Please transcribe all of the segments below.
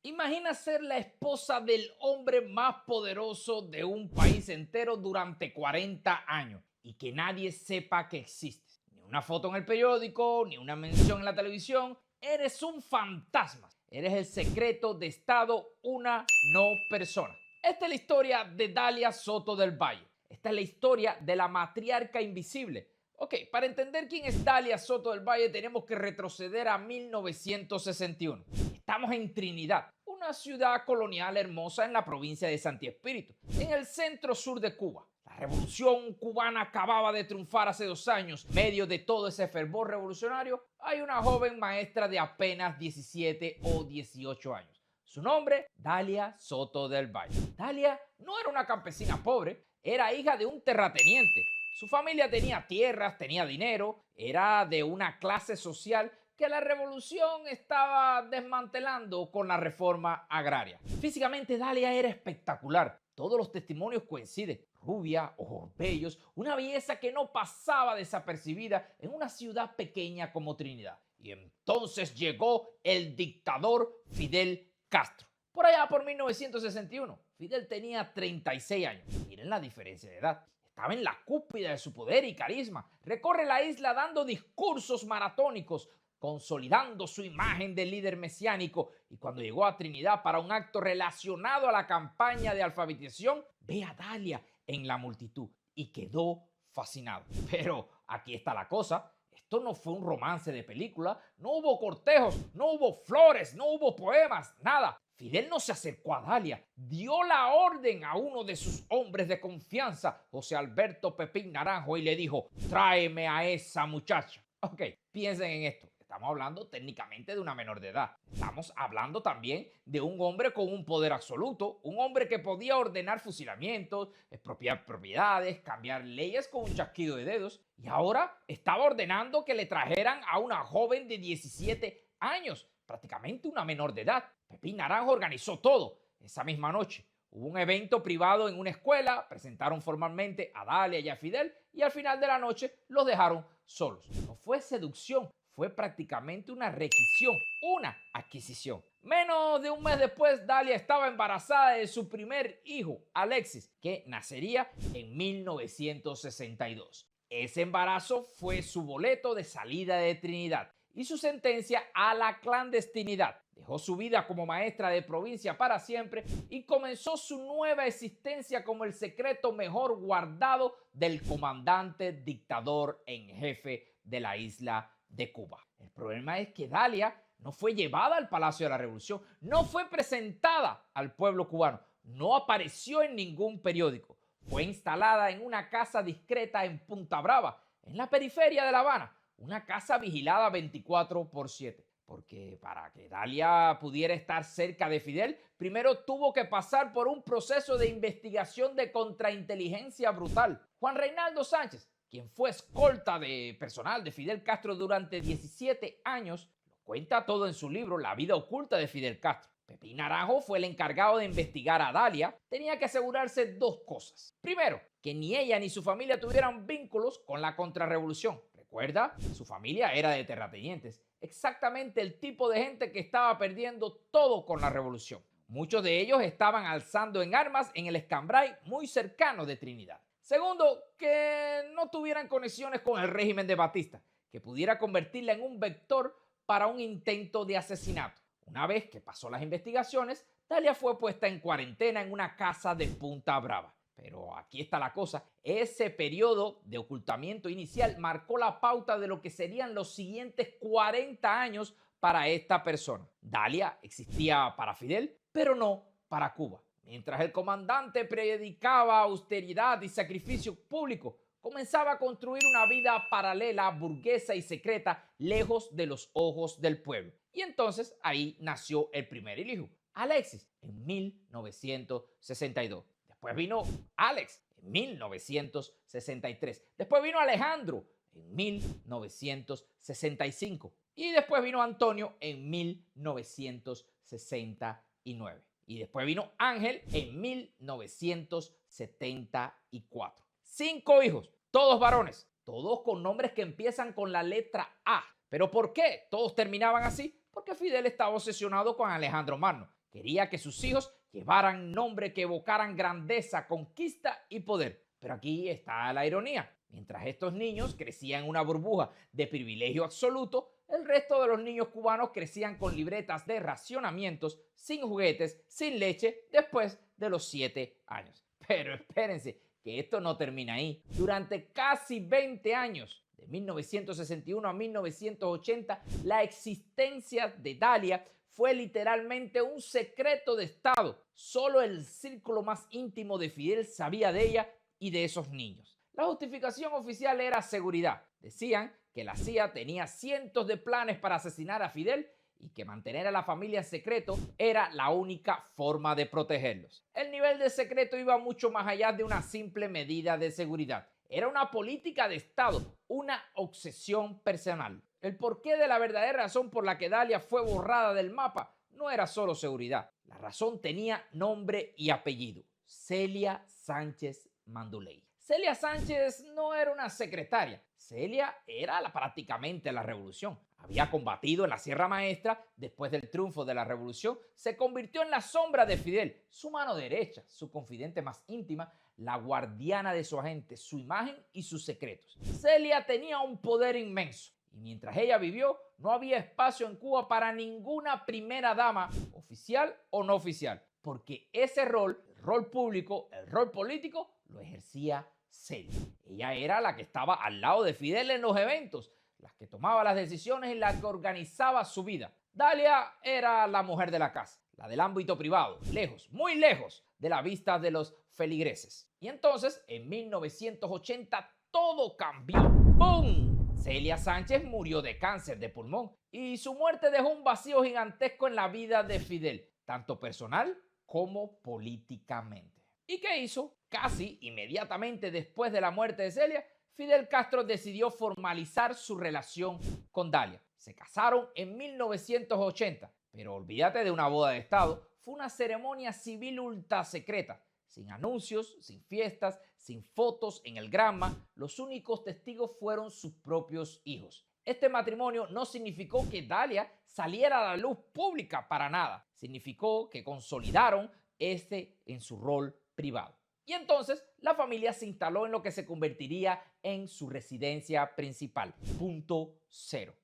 Imagina ser la esposa del hombre más poderoso de un país entero durante 40 años y que nadie sepa que existes. Ni una foto en el periódico, ni una mención en la televisión. Eres un fantasma. Eres el secreto de Estado, una no persona. Esta es la historia de Dalia Soto del Valle. Esta es la historia de la matriarca invisible. Ok, para entender quién es Dalia Soto del Valle tenemos que retroceder a 1961. Estamos en Trinidad, una ciudad colonial hermosa en la provincia de Santi Espíritu, en el centro sur de Cuba. La revolución cubana acababa de triunfar hace 2 años. En medio de todo ese fervor revolucionario, hay una joven maestra de apenas 17 o 18 años. Su nombre, Dalia Soto del Valle. Dalia no era una campesina pobre, era hija de un terrateniente. Su familia tenía tierras, tenía dinero, era de una clase social que la revolución estaba desmantelando con la reforma agraria. Físicamente Dalia era espectacular. Todos los testimonios coinciden. Rubia, ojos bellos, una belleza que no pasaba desapercibida en una ciudad pequeña como Trinidad. Y entonces llegó el dictador Fidel Castro. Por allá por 1961, Fidel tenía 36 años. Miren la diferencia de edad. Estaba en la cúspide de su poder y carisma. Recorre la isla dando discursos maratónicos, consolidando su imagen de líder mesiánico. Y cuando llegó a Trinidad para un acto relacionado a la campaña de alfabetización, ve a Dalia en la multitud y quedó fascinado. Pero aquí está la cosa. Esto no fue un romance de película, no hubo cortejos, no hubo flores, no hubo poemas, nada. Fidel no se acercó a Dalia, dio la orden a uno de sus hombres de confianza, José Alberto Pepín Naranjo, y le dijo: tráeme a esa muchacha. Ok, piensen en esto. Estamos hablando técnicamente de una menor de edad. Estamos hablando también de un hombre con un poder absoluto, un hombre que podía ordenar fusilamientos, expropiar propiedades, cambiar leyes con un chasquido de dedos. Y ahora estaba ordenando que le trajeran a una joven de 17 años, prácticamente una menor de edad. Pepín Naranjo organizó todo. Esa misma noche hubo un evento privado en una escuela, presentaron formalmente a Dalia y a Fidel y al final de la noche los dejaron solos. No fue seducción, fue prácticamente una requisición, una adquisición. Menos de un mes después, Dalia estaba embarazada de su primer hijo, Alexis, que nacería en 1962. Ese embarazo fue su boleto de salida de Trinidad y su sentencia a la clandestinidad. Dejó su vida como maestra de provincia para siempre y comenzó su nueva existencia como el secreto mejor guardado del comandante dictador en jefe de la isla de Cuba. El problema es que Dalia no fue llevada al Palacio de la Revolución, no fue presentada al pueblo cubano, no apareció en ningún periódico. Fue instalada en una casa discreta en Punta Brava, en la periferia de La Habana, una casa vigilada 24/7. Porque para que Dalia pudiera estar cerca de Fidel, primero tuvo que pasar por un proceso de investigación de contrainteligencia brutal. Juan Reinaldo Sánchez, quien fue escolta de personal de Fidel Castro durante 17 años, lo cuenta todo en su libro La vida oculta de Fidel Castro. Pepín Naranjo fue el encargado de investigar a Dalia. Tenía que asegurarse dos cosas. Primero, que ni ella ni su familia tuvieran vínculos con la contrarrevolución. Recuerda, su familia era de terratenientes, exactamente el tipo de gente que estaba perdiendo todo con la revolución. Muchos de ellos estaban alzando en armas en el Escambray muy cercano de Trinidad. Segundo, que no tuvieran conexiones con el régimen de Batista, que pudiera convertirla en un vector para un intento de asesinato. Una vez que pasó las investigaciones, Dalia fue puesta en cuarentena en una casa de Punta Brava. Pero aquí está la cosa, ese periodo de ocultamiento inicial marcó la pauta de lo que serían los siguientes 40 años para esta persona. Dalia existía para Fidel, pero no para Cuba. Mientras el comandante predicaba austeridad y sacrificio público, comenzaba a construir una vida paralela, burguesa y secreta, lejos de los ojos del pueblo. Y entonces ahí nació el primer hijo, Alexis, en 1962. Después vino Alex en 1963. Después vino Alejandro en 1965. Y después vino Antonio en 1969. Y después vino Ángel en 1974. 5 hijos, todos varones, todos con nombres que empiezan con la letra A. ¿Pero por qué todos terminaban así? Porque Fidel estaba obsesionado con Alejandro Magno, Quería que sus hijos llevaran nombres que evocaran grandeza, conquista y poder. Pero aquí está la ironía. Mientras estos niños crecían en una burbuja de privilegio absoluto, el resto de los niños cubanos crecían con libretas de racionamientos, sin juguetes, sin leche, después de los 7 años. Pero espérense, que esto no termina ahí. Durante casi 20 años, de 1961 a 1980, la existencia de Dalia fue literalmente un secreto de Estado. Solo el círculo más íntimo de Fidel sabía de ella y de esos niños. La justificación oficial era seguridad. Decían que la CIA tenía cientos de planes para asesinar a Fidel y que mantener a la familia en secreto era la única forma de protegerlos. El nivel de secreto iba mucho más allá de una simple medida de seguridad. Era una política de Estado, una obsesión personal. El porqué de la verdadera razón por la que Dalia fue borrada del mapa no era solo seguridad. La razón tenía nombre y apellido: Celia Sánchez Manduley. Celia Sánchez no era una secretaria. Celia era prácticamente la revolución. Había combatido en la Sierra Maestra después del triunfo de la revolución. Se convirtió en la sombra de Fidel, su mano derecha, su confidente más íntima, la guardiana de su agente, su imagen y sus secretos. Celia tenía un poder inmenso. Y mientras ella vivió, no había espacio en Cuba para ninguna primera dama, oficial o no oficial, porque ese rol, el rol público, el rol político, lo ejercía Celia. Ella era la que estaba al lado de Fidel en los eventos, la que tomaba las decisiones y la que organizaba su vida. Dalia era la mujer de la casa, la del ámbito privado, lejos, muy lejos de la vista de los feligreses. Y entonces, en 1980, todo cambió. ¡Bum! Celia Sánchez murió de cáncer de pulmón y su muerte dejó un vacío gigantesco en la vida de Fidel, tanto personal como políticamente. ¿Y qué hizo? Casi inmediatamente después de la muerte de Celia, Fidel Castro decidió formalizar su relación con Dalia. Se casaron en 1980, pero olvídate de una boda de Estado, fue una ceremonia civil ultra secreta, sin anuncios, sin fiestas, sin fotos en el Granma. Los únicos testigos fueron sus propios hijos. Este matrimonio no significó que Dalia saliera a la luz pública para nada. Significó que consolidaron en su rol privado. Y entonces la familia se instaló en lo que se convertiría en su residencia principal, Punto Cero.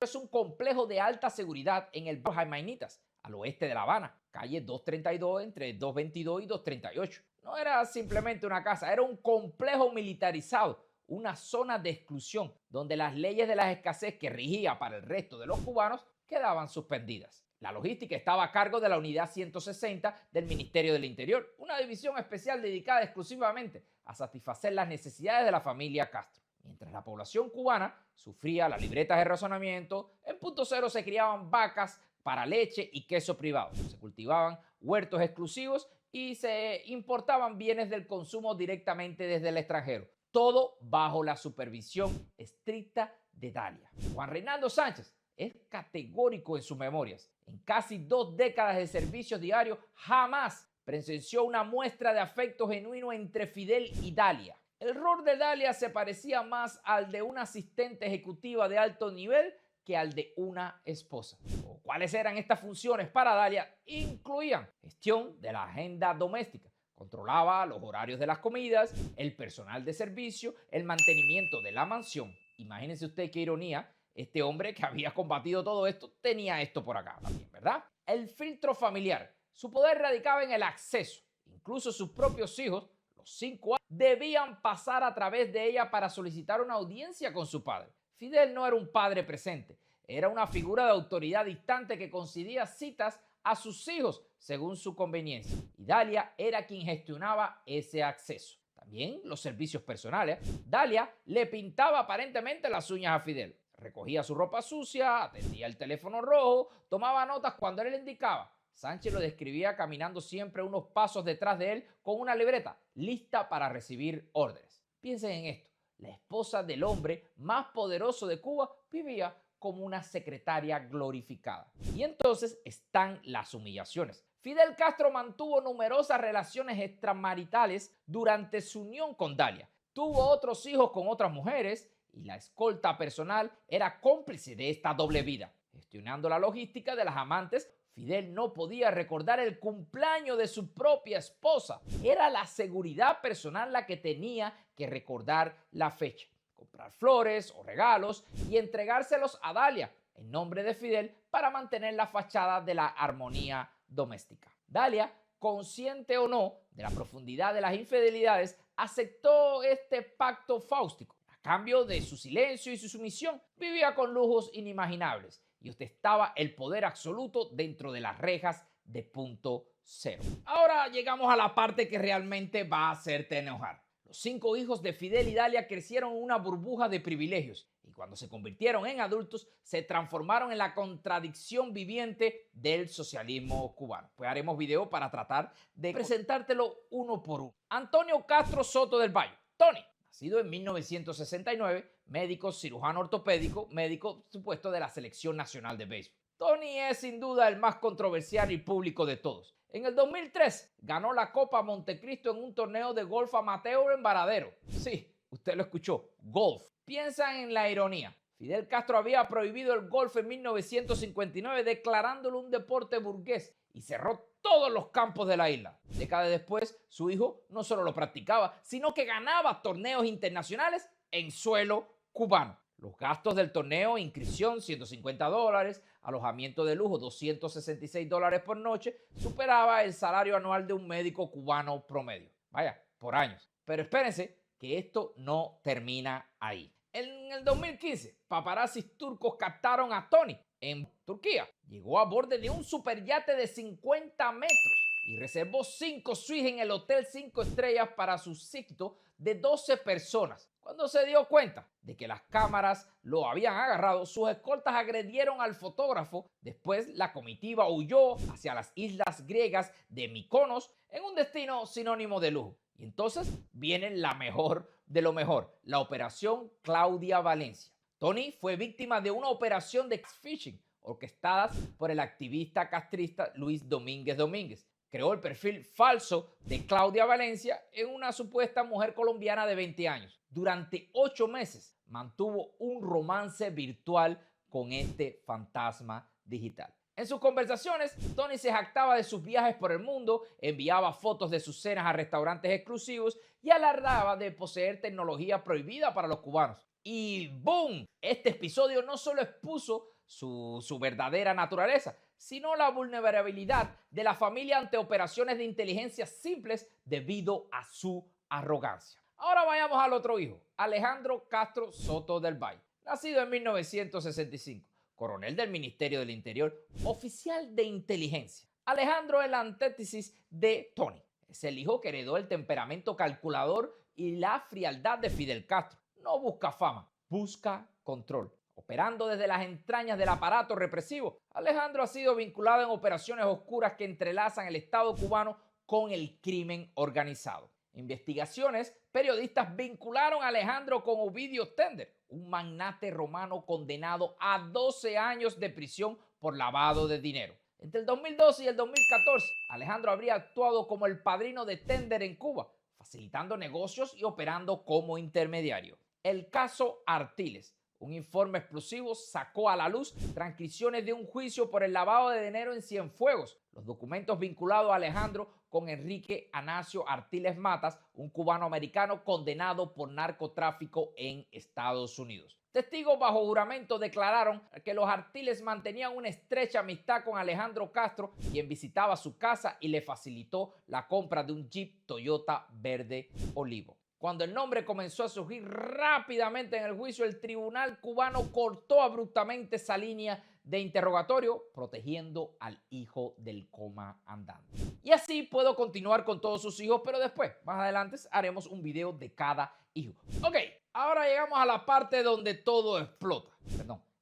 Es un complejo de alta seguridad en el barrio Jaimainitas, al oeste de La Habana, calle 232 entre 222 y 238. No era simplemente una casa, era un complejo militarizado, una zona de exclusión donde las leyes de la escasez que regía para el resto de los cubanos quedaban suspendidas. La logística estaba a cargo de la Unidad 160 del Ministerio del Interior, una división especial dedicada exclusivamente a satisfacer las necesidades de la familia Castro. Mientras la población cubana sufría las libretas de razonamiento, en Punto Cero se criaban vacas para leche y queso privado, se cultivaban huertos exclusivos y se importaban bienes del consumo directamente desde el extranjero. Todo bajo la supervisión estricta de Dalia. Juan Reinaldo Sánchez es categórico en sus memorias. En casi 2 décadas de servicios diarios, jamás presenció una muestra de afecto genuino entre Fidel y Dalia. El rol de Dalia se parecía más al de una asistente ejecutiva de alto nivel que al de una esposa. ¿Cuáles eran estas funciones para Dalia? Incluían gestión de la agenda doméstica. Controlaba los horarios de las comidas, el personal de servicio, el mantenimiento de la mansión. Imagínense usted qué ironía. Este hombre que había combatido todo esto tenía esto por acá también, ¿verdad? El filtro familiar. Su poder radicaba en el acceso. Incluso sus propios hijos, los 5 años, debían pasar a través de ella para solicitar una audiencia con su padre. Fidel no era un padre presente, era una figura de autoridad distante que concedía citas a sus hijos según su conveniencia. Y Dalia era quien gestionaba ese acceso. También los servicios personales. Dalia le pintaba aparentemente las uñas a Fidel. Recogía su ropa sucia, atendía el teléfono rojo, tomaba notas cuando él le indicaba. Sánchez lo describía caminando siempre unos pasos detrás de él con una libreta lista para recibir órdenes. Piensen en esto. La esposa del hombre más poderoso de Cuba vivía como una secretaria glorificada. Y entonces están las humillaciones. Fidel Castro mantuvo numerosas relaciones extramaritales durante su unión con Dalia. Tuvo otros hijos con otras mujeres y la escolta personal era cómplice de esta doble vida. Gestionando la logística de las amantes, Fidel no podía recordar el cumpleaños de su propia esposa. Era la seguridad personal la que tenía que recordar la fecha, comprar flores o regalos y entregárselos a Dalia en nombre de Fidel para mantener la fachada de la armonía doméstica. Dalia, consciente o no de la profundidad de las infidelidades, aceptó este pacto fáustico. A cambio de su silencio y su sumisión, vivía con lujos inimaginables y ostentaba el poder absoluto dentro de las rejas de punto cero. Ahora llegamos a la parte que realmente va a hacerte enojar. Los 5 hijos de Fidel y Dalia crecieron en una burbuja de privilegios y cuando se convirtieron en adultos se transformaron en la contradicción viviente del socialismo cubano. Pues haremos video para tratar de presentártelo uno por uno. Antonio Castro Soto del Valle, Tony, nacido en 1969, médico, cirujano ortopédico, médico supuesto de la Selección Nacional de Béisbol. Tony es sin duda el más controversial y público de todos. En el 2003 ganó la Copa Montecristo en un torneo de golf amateur en Varadero. Sí, usted lo escuchó, golf. Piensa en la ironía. Fidel Castro había prohibido el golf en 1959 declarándolo un deporte burgués y cerró todos los campos de la isla. Décadas después, su hijo no solo lo practicaba, sino que ganaba torneos internacionales en suelo cubano. Los gastos del torneo, inscripción $150, alojamiento de lujo $266 por noche, superaba el salario anual de un médico cubano promedio. Vaya, por años. Pero espérense que esto no termina ahí. En el 2015, paparazzis turcos captaron a Tony en Turquía. Llegó a borde de un superyate de 50 metros y reservó 5 suites en el Hotel 5 Estrellas para su séquito de 12 personas. Cuando se dio cuenta de que las cámaras lo habían agarrado, sus escoltas agredieron al fotógrafo. Después la comitiva huyó hacia las islas griegas de Mykonos en un destino sinónimo de lujo. Y entonces viene la mejor de lo mejor, la operación Claudia Valencia. Tony fue víctima de una operación de phishing orquestada por el activista castrista Luis Domínguez Domínguez. Creó el perfil falso de Claudia Valencia en una supuesta mujer colombiana de 20 años. Durante 8 meses mantuvo un romance virtual con este fantasma digital. En sus conversaciones, Tony se jactaba de sus viajes por el mundo, enviaba fotos de sus cenas a restaurantes exclusivos y alardaba de poseer tecnología prohibida para los cubanos. Y ¡boom! Este episodio no solo expuso su verdadera naturaleza, sino la vulnerabilidad de la familia ante operaciones de inteligencia simples debido a su arrogancia. Ahora vayamos al otro hijo, Alejandro Castro Soto del Valle, nacido en 1965, coronel del Ministerio del Interior, oficial de inteligencia. Alejandro es la antítesis de Tony. Es el hijo que heredó el temperamento calculador y la frialdad de Fidel Castro. No busca fama, busca control. Operando desde las entrañas del aparato represivo, Alejandro ha sido vinculado en operaciones oscuras que entrelazan el Estado cubano con el crimen organizado. Investigaciones, periodistas vincularon a Alejandro con Ovidio Tender, un magnate romano condenado a 12 años de prisión por lavado de dinero. Entre el 2012 y el 2014, Alejandro habría actuado como el padrino de Tender en Cuba, facilitando negocios y operando como intermediario. El caso Artiles. Un informe explosivo sacó a la luz transcripciones de un juicio por el lavado de dinero en Cienfuegos. Los documentos vinculados a Alejandro con Enrique Anacio Artiles Matas, un cubano-americano condenado por narcotráfico en Estados Unidos. Testigos bajo juramento declararon que los Artiles mantenían una estrecha amistad con Alejandro Castro, quien visitaba su casa y le facilitó la compra de un Jeep Toyota verde olivo. Cuando el nombre comenzó a surgir rápidamente en el juicio, el tribunal cubano cortó abruptamente esa línea de interrogatorio, protegiendo al hijo del comandante. Y así puedo continuar con todos sus hijos, pero después, más adelante, haremos un video de cada hijo. Ok, ahora llegamos a la parte donde todo explota.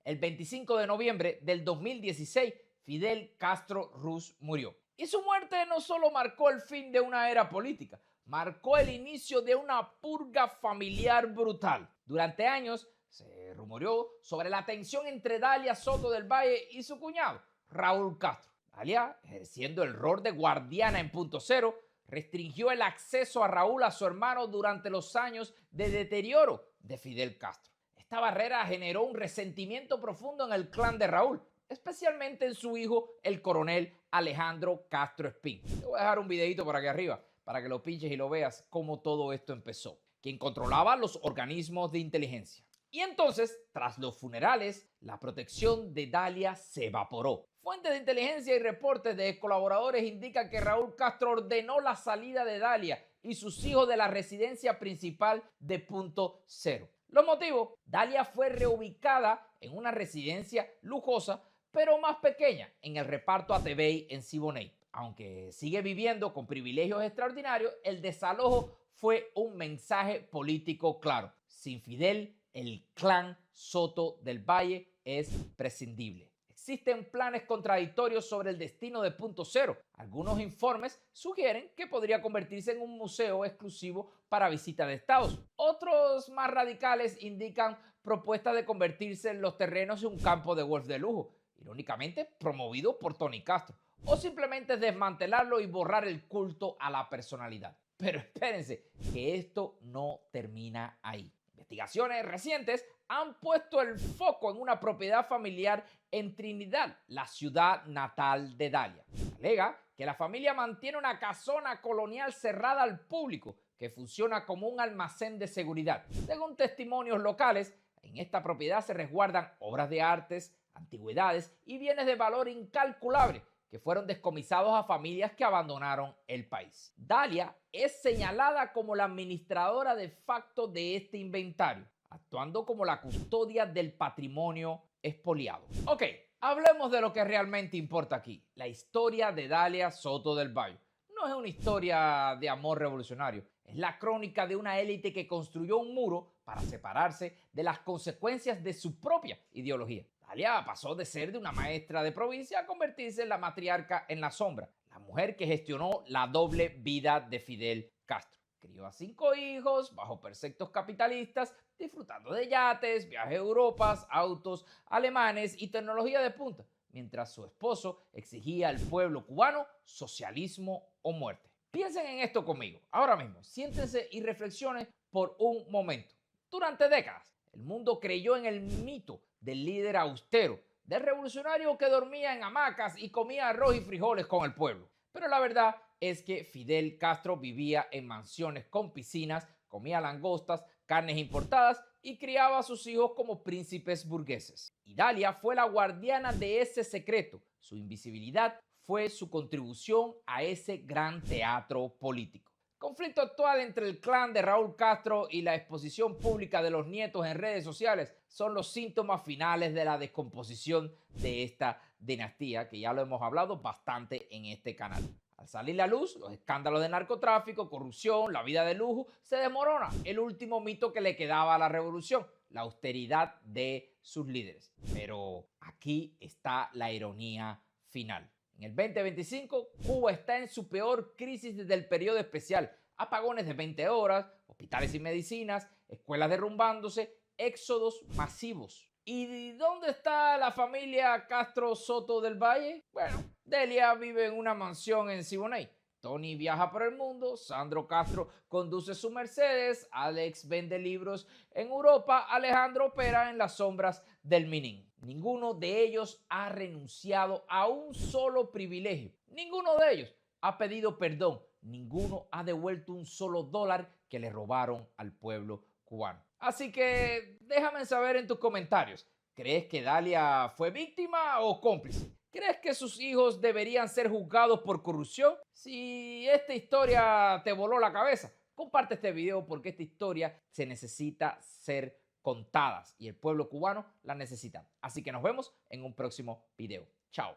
El 25 de noviembre del 2016, Fidel Castro Ruz murió. Y su muerte no solo marcó el fin de una era política, marcó el inicio de una purga familiar brutal. Durante años se rumoreó sobre la tensión entre Dalia Soto del Valle y su cuñado, Raúl Castro. Dalia, ejerciendo el rol de guardiana en punto cero, restringió el acceso a Raúl a su hermano durante los años de deterioro de Fidel Castro. Esta barrera generó un resentimiento profundo en el clan de Raúl. especialmente en su hijo, el coronel Alejandro Castro Espín. Te voy a dejar un videito por aquí arriba para que lo pinches y lo veas cómo todo esto empezó. Quien controlaba los organismos de inteligencia. Y entonces, tras los funerales, la protección de Dalia se evaporó. Fuentes de inteligencia y reportes de colaboradores indican que Raúl Castro ordenó la salida de Dalia y sus hijos de la residencia principal de Punto Cero. Los motivos: Dalia fue reubicada en una residencia lujosa, pero más pequeña, en el reparto Atebey en Siboney. Aunque sigue viviendo con privilegios extraordinarios, el desalojo fue un mensaje político claro. Sin Fidel, el clan Soto del Valle es prescindible. Existen planes contradictorios sobre el destino de Punto Cero. Algunos informes sugieren que podría convertirse en un museo exclusivo para visitas de estados. Otros más radicales indican propuestas de convertirse en los terrenos en un campo de golf de lujo, irónicamente promovido por Tony Castro, o simplemente desmantelarlo y borrar el culto a la personalidad. Pero espérense, que esto no termina ahí. Investigaciones recientes han puesto el foco en una propiedad familiar en Trinidad, la ciudad natal de Dalia. Alega que la familia mantiene una casona colonial cerrada al público que funciona como un almacén de seguridad. Según testimonios locales, en esta propiedad se resguardan obras de artes, antigüedades y bienes de valor incalculable que fueron descomisados a familias que abandonaron el país. Dalia es señalada como la administradora de facto de este inventario, actuando como la custodia del patrimonio expoliado. Ok, hablemos de lo que realmente importa aquí, la historia de Dalia Soto del Valle. No es una historia de amor revolucionario, es la crónica de una élite que construyó un muro para separarse de las consecuencias de su propia ideología. Dalia pasó de ser de una maestra de provincia a convertirse en la matriarca en la sombra, la mujer que gestionó la doble vida de Fidel Castro. Crió a 5 hijos bajo preceptos capitalistas, disfrutando de yates, viajes a Europa, autos alemanes y tecnología de punta, mientras su esposo exigía al pueblo cubano socialismo o muerte. Piensen en esto conmigo, ahora mismo, siéntense y reflexionen por un momento. Durante décadas, el mundo creyó en el mito del líder austero, del revolucionario que dormía en hamacas y comía arroz y frijoles con el pueblo. Pero la verdad es que Fidel Castro vivía en mansiones con piscinas, comía langostas, carnes importadas y criaba a sus hijos como príncipes burgueses. Y Dalia fue la guardiana de ese secreto. Su invisibilidad fue su contribución a ese gran teatro político. Conflicto actual entre el clan de Raúl Castro y la exposición pública de los nietos en redes sociales son los síntomas finales de la descomposición de esta dinastía, que ya lo hemos hablado bastante en este canal. Al salir a la luz los escándalos de narcotráfico, corrupción, la vida de lujo, se desmorona el último mito que le quedaba a la revolución, la austeridad de sus líderes. Pero aquí está la ironía final. En el 2025, Cuba está en su peor crisis desde el periodo especial. Apagones de 20 horas, hospitales sin medicinas, escuelas derrumbándose, éxodos masivos. ¿Y dónde está la familia Castro Soto del Valle? Bueno, Delia vive en una mansión en Siboney. Tony viaja por el mundo, Sandro Castro conduce su Mercedes, Alex vende libros en Europa, Alejandro opera en las sombras del Minin. Ninguno de ellos ha renunciado a un solo privilegio. Ninguno de ellos ha pedido perdón. Ninguno ha devuelto un solo dólar que le robaron al pueblo cubano. Así que déjame saber en tus comentarios. ¿Crees que Dalia fue víctima o cómplice? ¿Crees que sus hijos deberían ser juzgados por corrupción? Si esta historia te voló la cabeza, comparte este video porque esta historia se necesita ser contadas y el pueblo cubano la necesita. Así que nos vemos en un próximo video. Chao.